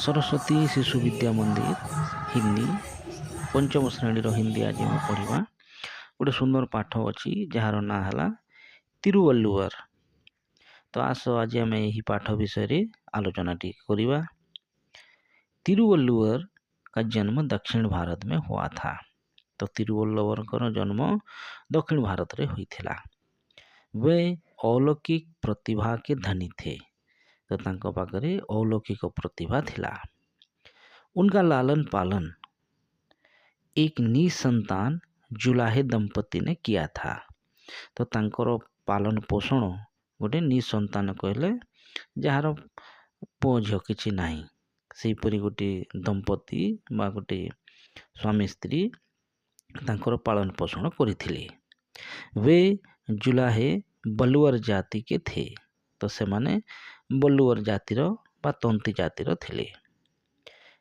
सरस्वती शिशु विद्या मंदिर हिंदी पंचम श्रेणी हिंदी आज आम पढ़ा गोटे सुंदर पाठ अच्छी जार ना है तिरुवल्लुवर। तो आस आज आम यही पाठ विषय आलोचना करवा। तिरुवल्लुवर का जन्म दक्षिण भारत में हुआ था। तो तिरुवल्लुवर का जन्म दक्षिण भारत में होता। वे अलौकिक प्रतिभा के धनी थे। तो तांको पाखरे अलौकिक प्रतिभा थिला। उनका लालन पालन एक निसंतान जुलाहे दंपति ने किया था। तो तांकर पालन पोषण गोटे निसंतान कहले जार पुओ झियो किछि नाही सेहीपरि गोटे दंपति बा गोटे स्वामी स्त्री तांकर पालन पोषण करथिले। वे जुलाहे बलुअर जाति के थे। तो से माने बलुअर जातिर बा तंती जातिर थे।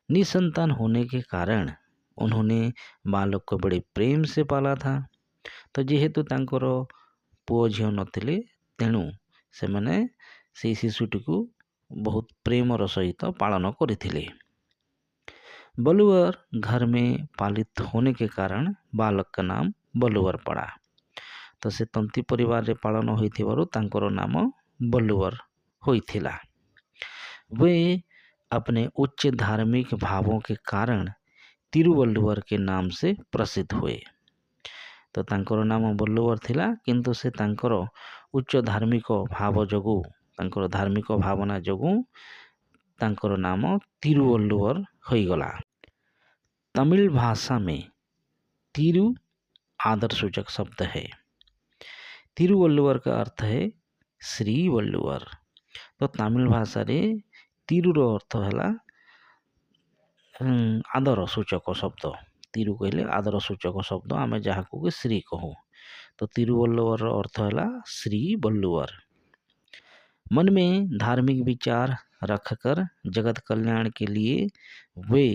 निसंतान होने के कारण उन्होंने बालक को बड़े प्रेम से पाला था। तो जेहेतु तांकर पुओ झियो नथिले तेणु से माने से शिशुटी को बहुत प्रेमर सहित पालन करथिले। बलुअर घर में पालित होने के कारण बालक का नाम बलुअर पड़ा। तो से तंती परिवार रे पालन होइथिबारु तांकर नाम बलुअर होइथिला। वे अपने उच्च धार्मिक भावों के कारण तिरुवल्लुवर के नाम से प्रसिद्ध हुए। तो तांकर नाम बल्लुवर थिला किंतु से तांकर उच्च धार्मिक भाव जोगु तांकर धार्मिक भावना जोगु तांकर नाम तिरुवल्लुवर होइगला। तमिल भाषा में तिरु आदर सूचक शब्द है। तिरुवल्लुवर का अर्थ है श्री वल्लुवर। तो तमिल भाषा रे तिरुर अर्थ है आदर सूचक शब्द। तिरु कहले आदर सूचक शब्द आमे जहाँ को श्री कहूँ। तो तिरुवल्लुवर अर्थ है श्री वल्लुवर। मन में धार्मिक विचार रखकर जगत कल्याण के लिए वे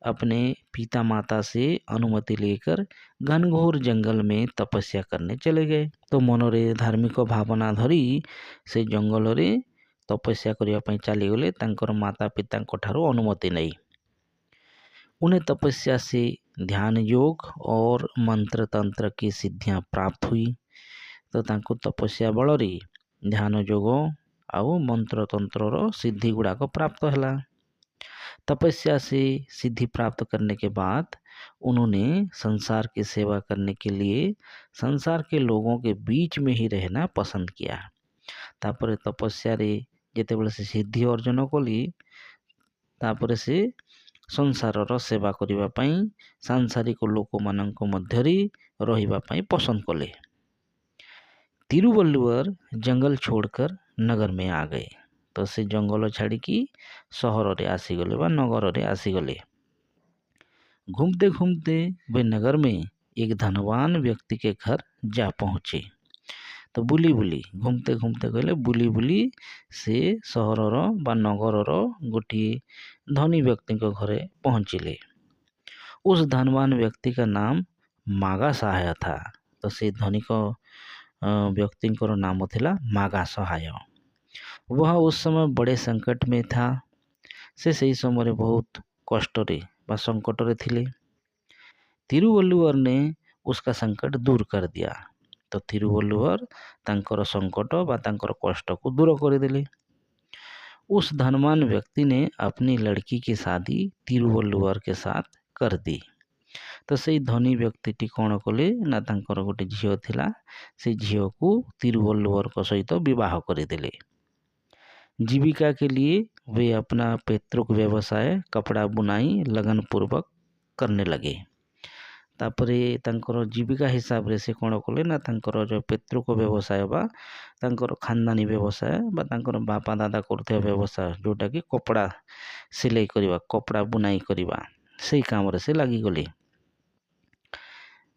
अपने पिता माता से अनुमति लेकर घनघोर जंगल में तपस्या करने चले गए। तो मनरे धार्मिक भावना धरी से जंगल रे तपस्या करने चली गले तांकर माता पिता ठारू अनुमति नहीं। उन्हें तपस्या से ध्यान योग और मंत्र तंत्र की सिद्धियां प्राप्त हुई। तो तांको तपस्या बल ध्यान योग आउ मंत्र तंत्र सिद्धि गुड़ाक प्राप्त है। तपस्या से सिद्धि प्राप्त करने के बाद उन्होंने संसार की सेवा करने के लिए संसार के लोगों के बीच में ही रहना पसंद किया। तापर तपस्या रे जेते बेले से सिद्धि अर्जन कली तापर से संसार रो सेवा करिबा पई सांसारिक लोक मानक मध्यरी रहिबा पई पसंद कले। तिरुवल्लुवर जंगल छोड़कर नगर में आ गए। तो से जंगल छाड़ी की शहर रे आसीगले बा नगर रे आसीगले। घूमते घूमते वे नगर में एक धनवान व्यक्ति के घर जा पहुँचे। तो बुली बुली घूमते घूमते कहले बुली बुली से शहर बा नगर गोटे धनी व्यक्ति के घरे पहुँचिले। उस धनवान व्यक्ति का नाम मागा सहाय था। तो से धनिक व्यक्ति नाम थिला मागा सहाय। वह उस समय बड़े संकट में था। से सही समय बहुत कष्ट रे बा संकट रे थिले। तिरुवल्लुवर ने उसका संकट दूर कर दिया। तो तिरुवल्लुवर तांकर संकट बा तांकर कष्ट को दूर कर दिले। उस धनवान व्यक्ति ने अपनी लड़की की शादी तिरुवल्लुवर के साथ कर दी। तो से धनी व्यक्ति कौन कले ना तांकर गोटे झील थिला से झील को तिरुवल्लुवर को सहित विवाह कर। जीविका के लिए वे अपना पैतृक व्यवसाय कपड़ा बुनाई लगन पूर्वक करने लगे। तापरे तांकर जीविका हिसाब रे से कौन कले ना तांकर जो पैतृक व्यवसाय बा तांकर खानदानी व्यवसाय बा तांकर बापा दादा करते व्यवसाय जोटा कि कपड़ा सिलाई करवा कपड़ा बुनाई करवा से काम रे से लगी गले।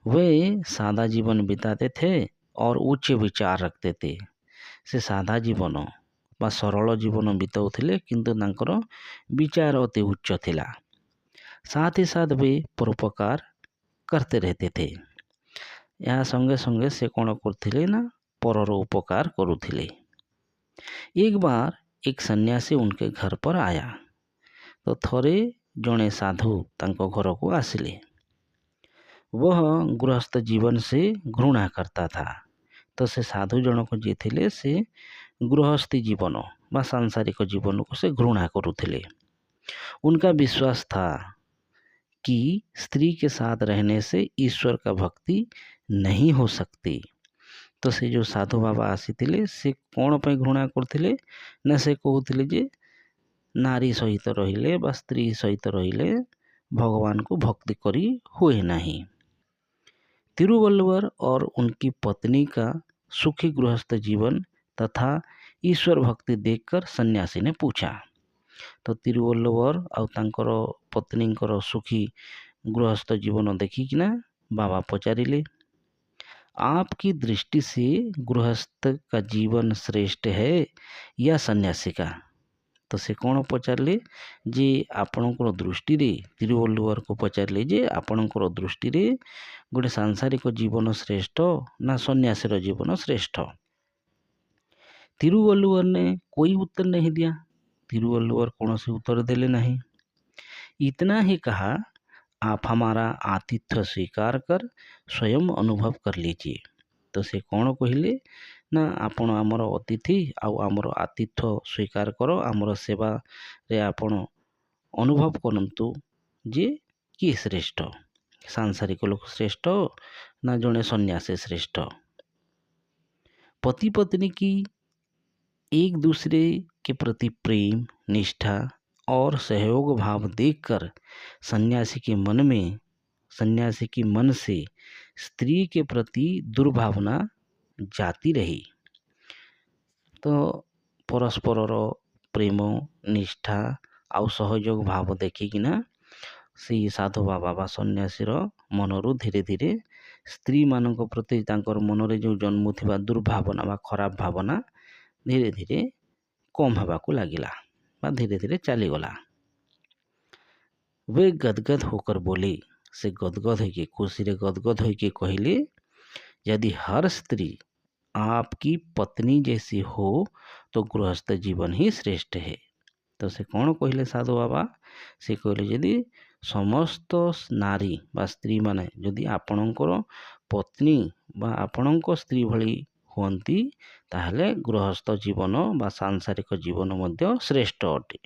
वे सादा जीवन बिताते थे और उच्च विचार रखते थे। से सादा जीवन बा सरल जीवन बिताउथिले किंतु तांकर विचार अति उच्च थिला। साथ ही साथ वे परोपकार करते रहते थे। या संगे संगे से कौन करथिले ना परर उपकार करुथिले। एक बार एक सन्यासी उनके घर पर आया। तो थरे जड़े साधु तांको घर को आसिले। वह गृहस्थ जीवन से घृणा करता था। तो से साधु जनक जी थे से गृहस्थी जीवन व सांसारिक जीवन को से घृणा करुले। उनका विश्वास था कि स्त्री के साथ रहने से ईश्वर का भक्ति नहीं हो सकती। तो से जो साधु बाबा आसीथिले से कौन पे घृणा करथिले ना से कहूथिले जे नारी सहित रहिले बा स्त्री सहित रहिले भगवान को भक्ति करी हुए नहीं। तिरुवल्लुवर और उनकी पत्नी का सुखी गृहस्थ जीवन तथा ईश्वर भक्ति देखकर सन्यासी ने पूछा। तो तिरुवल्लुवर और तांकर पत्नींकर सुखी गृहस्थ जीवन देखिकिना बाबा पचारिले, आपकी दृष्टि से गृहस्थ का जीवन श्रेष्ठ है या सन्यासी का? तो से कौन पचारे जे आपणकर दृष्टि रे तिरुवल्लुवर को पचारे जे आपणकर दृष्टि रे गोटे सांसारिक जीवन श्रेष्ठ ना सन्यासीर जीवन श्रेष्ठ? तिरुवल्लुवर ने कोई उत्तर नहीं दिया। तिरुवल्लुवर कौन से उत्तर देले नहीं। इतना ही कहा, आप हमारा आतिथ्य स्वीकार कर स्वयं अनुभव कर लीजिए। तो से कौन कहले ना आपण आमर अतिथि आमर आतिथ्य स्वीकार करो, आमर सेवा रे आपण अनुभव करंतु जे किए श्रेष्ठ, सांसारिक लोक श्रेष्ठ ना जड़े सन्यासी श्रेष्ठ। पति पत्नी की एक दूसरे के प्रति प्रेम, निष्ठा और सहयोग भाव देखकर सन्यासी के मन से स्त्री के प्रति दुर्भावना जाती रही। तो परस्पर प्रेम, निष्ठा आउ सहयोग भाव देखिकिना से साधु बाबा बा सन्यासीर मनरू धीरे धीरे स्त्री मानक प्रति तांकर मनरे जो जन्मुथिबा दुर्भावना बा खराब भावना धीरे धीरे कम हेबाकू लागिला बा धीरे धीरे चलीगला। वे गदगद होकर बोले, से गदगद होके खुशी रे गदगद होके कहले, यदि हर स्त्री आपकी पत्नी जैसी हो तो गृहस्थ जीवन ही श्रेष्ठ है। तो से कौन कहले साधु बाबा? से कहले यदि समस्त नारी बा स्त्री माने यदि आपणकर पत्नी बा आपणक स्त्री भली हुअंती ताहले गृहस्थ जीवन बा सांसारिक जीवन मध्य श्रेष्ठ अटे।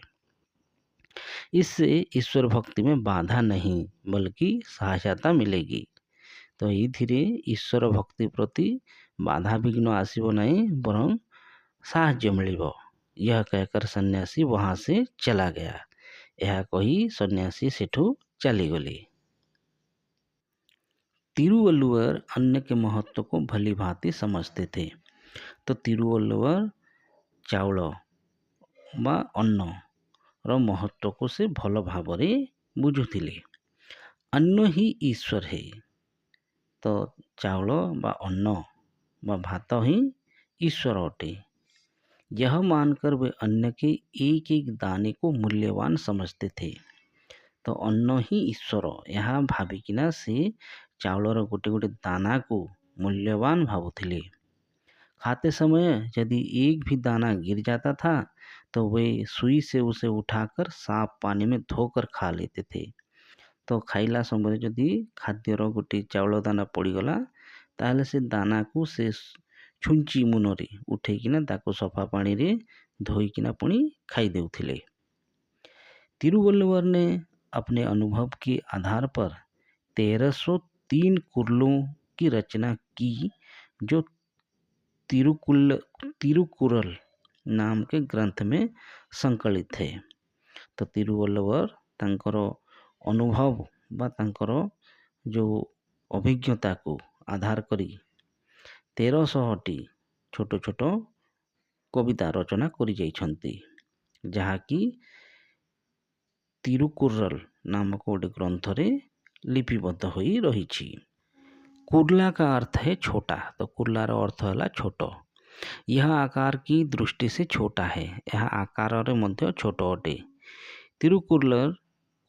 इससे ईश्वर भक्ति में बाधा नहीं बल्कि सहायता मिलेगी। तो ये ईश्वर भक्ति प्रति बाधा विघ्न आसब नहीं बरं साहाय्य मिलिबो। यह कहकर सन्यासी वहाँ से चला गया। यह कही सन्यासी सेठू चलीगले। तिरुवल्लुवर अन्न के महत्व को भली भांति समझते थे। तो तिरुवल्लुवर चाउल बा अन्न रो महत्व को से भल भाव बुझुथिले। अन्न ही ईश्वर है। तो चाउल बा अन्न बा भात ही ईश्वर अटे। यह मानकर वे अन्न के एक एक दाने को मूल्यवान समझते थे। तो अन्न ही ईश्वर यहाँ भाविकिना से चाउलर गोटे गोटे दाना को मूल्यवान भावुथिले। खाते समय यदि एक भी दाना गिर जाता था तो वे सुई से उसे उठाकर साफ पानी में धोकर खा लेते थे। तो खाइला समय यदि खाद्यर गोटे चाउल दाना पड़गला ताहले से दाना को से छुंची मुनरे उठेकिना ताको सफा पानी रे धोईकिना पुणी खाई देउथिले। तिरुवल्लुवर ने अपने अनुभव के आधार पर 1303 कुरलों की रचना की जो तिरुकुरल नाम के ग्रंथ में संकलित है। तो तिरुवल्लुवर तांकर अनुभव बा तांकर जो अभिज्ञता को आधार करी 1300टी छोट छोट कविता रचना करि जाइछन्ति, जहाँकि तिरुकुरल नामक गोटे ग्रंथ रे लिपिबद्ध होई रहिछि। कुर्ला का अर्थ है छोटा। तो कुर्ला रो अर्थ है छोट। यह आकार की दृष्टि से छोटा है। यह आकार रे मध्य छोट अटे। तिरुकुरल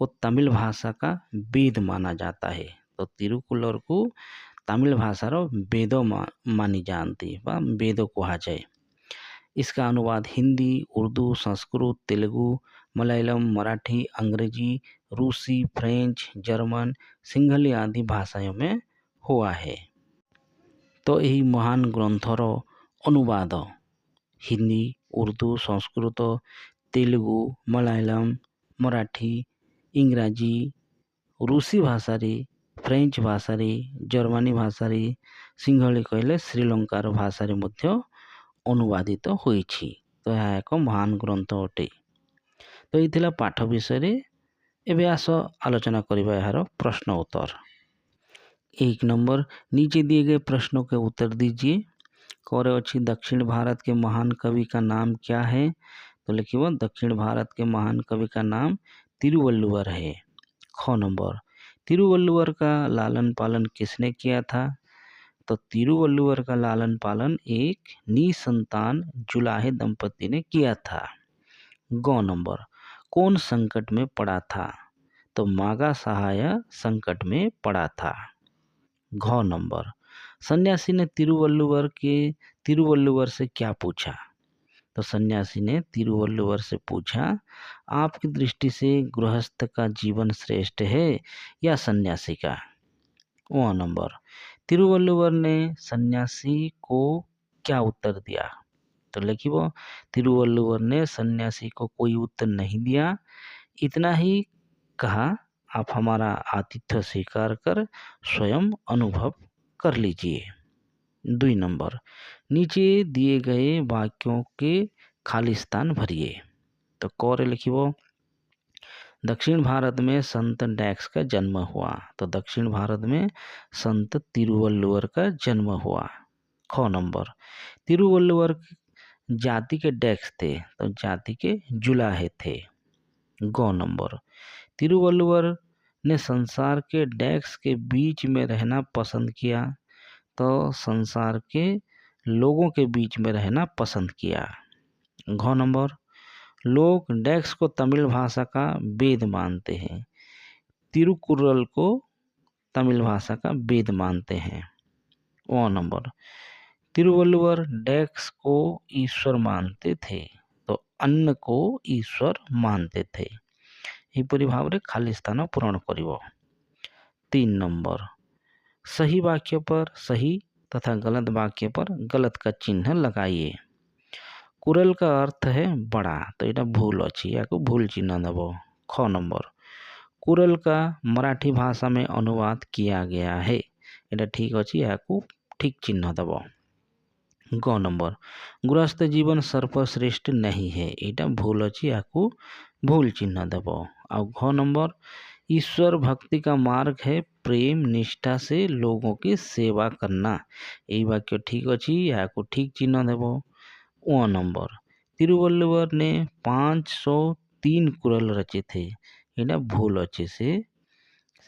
को तमिल भाषा का वेद माना जाता है। तो तिरुकुरल को तमिल भाषार वेद मानी जानती बा वेद कहा जाए। इसका अनुवाद हिंदी, उर्दू, संस्कृत, तेलुगु मलयालम, मराठी, अंग्रेजी, रूसी, फ्रेंच, जर्मन, सिंहली आदि भाषाओं में हुआ है। तो यही महान ग्रंथर अनुवाद हिंदी, उर्दू, संस्कृत, तेलुगु, मलयालम, मराठी, इंग्राजी, रूसी भाषारे, फ्रेंच भाषारे, जर्मनी भाषारे, सिंहली कहले श्रीलंकार भाषारे मध्य अनुवादित होइछि। तो यह एक महान ग्रंथ अटे। तो ये पाठ विषय एवं आस आलोचना करबा यार प्रश्न उत्तर। 1 नंबर, नीचे दिए गए प्रश्नों के उत्तर दीजिए। कौरे अच्छी दक्षिण भारत के महान कवि का नाम क्या है? तो लिखिए दक्षिण भारत के महान कवि का नाम तिरुवल्लुवर है। ख नंबर, तिरुवल्लुवर का लालन पालन किसने किया था? तो तिरुवल्लुवर का लालन पालन एक निसंतान जुलाहे दंपति ने किया था। ग नंबर, कौन संकट में पड़ा था? तो मागा सहाय संकट में पड़ा था। घ नंबर, सन्यासी ने तिरुवल्लुवर से क्या पूछा? तो सन्यासी ने तिरुवल्लुवर से पूछा, आपकी दृष्टि से गृहस्थ का जीवन श्रेष्ठ है या सन्यासी का? व नंबर, तिरुवल्लुवर ने सन्यासी को क्या उत्तर दिया? तो लिखिए तिरुवल्लुवर ने सन्यासी को कोई उत्तर नहीं दिया, इतना ही कहा, आप हमारा आतिथ्य स्वीकार कर स्वयं अनुभव कर लीजिए। 2 नंबर, नीचे दिए गए वाक्यों के खाली स्थान भरिए। तो कौरे लिखिए दक्षिण भारत में संत डैक्स का जन्म हुआ। तो दक्षिण भारत में संत तिरुवल्लुवर का जन्म हुआ। ख नंबर, तिरुवल्लुवर जाति के डैक्स थे, तो जाति के जुलाहे थे। ग नंबर, तिरुवल्लुवर ने संसार के डैक्स के बीच में रहना पसंद किया, तो संसार के लोगों के बीच में रहना पसंद किया। घ नंबर, लोग डैक्स को तमिल भाषा का वेद मानते हैं, तिरुकुरल को तमिल भाषा का वेद मानते हैं। व नंबर, तिरुवल्लुवर डैक्स को ईश्वर मानते थे, तो अन्न को ईश्वर मानते थे। एपरि भाव रे खाली स्थान पूरण करिवो। 3 नंबर, सही वाक्य पर सही तथा गलत वाक्य पर गलत का चिन्ह लगाइए। कुरल का अर्थ है बड़ा, तो यहाँ भूल अच्छी या को भूल चिन्ह देव। ख नंबर, कुरल का मराठी भाषा में अनुवाद किया गया है, यहाँ ठीक अच्छी या को ठीक चिन्ह देव। ग नंबर, गृहस्थ जीवन सर्वश्रेष्ठ नहीं है, यहाँ भूल अच्छी या को भूल चिन्ह देव। और घ नंबर, ईश्वर भक्ति का मार्ग है प्रेम निष्ठा से लोगों की सेवा करना, यही वाक्य ठीक अच्छी या को ठीक चिन्ह देव। व नंबर, तिरुवल्लुवर ने 503 कुरल रचे थे, यहाँ भूल अच्छे से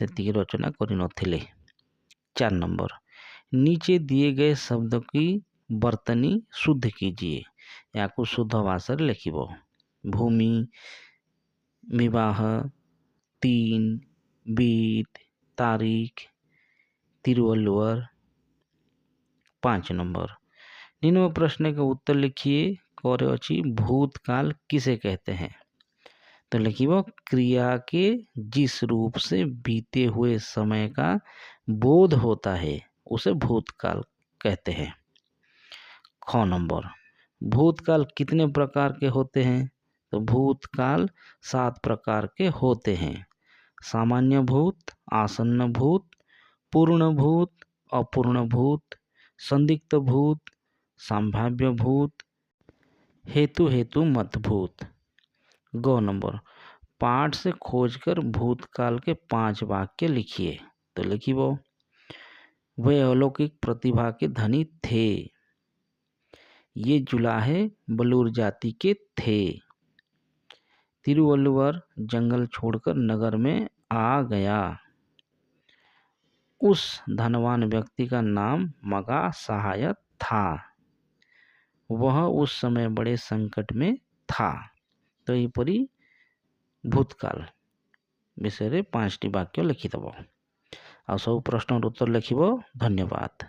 रचना करि नथिले। 4 नंबर, नीचे दिए गए शब्द की वर्तनी शुद्ध कीजिए, या को शुद्ध भाषा लिखिबो। भूमि, विवाह, 3, बीत, तारीख, तिरुवल्लुवर। 5 नंबर, निम्न प्रश्न का उत्तर लिखिए। कौरे अच्छी भूतकाल किसे कहते हैं? तो लिखिए क्रिया के जिस रूप से बीते हुए समय का बोध होता है उसे भूतकाल कहते हैं। ख नंबर, भूतकाल कितने प्रकार के होते हैं? तो भूतकाल 7 प्रकार के होते हैं। सामान्य भूत, आसन्न भूत, पूर्ण भूत, अपूर्ण भूत, संदिग्ध भूत, संभाव्य भूत, हेतु मत भूत। ग नंबर, पाठ से खोजकर भूतकाल के 5 वाक्य लिखिए। तो लिखिए वे अलौकिक प्रतिभा के धनी थे, ये जुलाहे बलूर जाति के थे, तिरुवल्लुवर जंगल छोड़कर नगर में आ गया, उस धनवान व्यक्ति का नाम मगा सहाय था, वह उस समय बड़े संकट में था। तो यहपरी भूतकाल विषय 5टी वाक्य लिखिदेव। आ सब प्रश्न उत्तर लिखिब। धन्यवाद।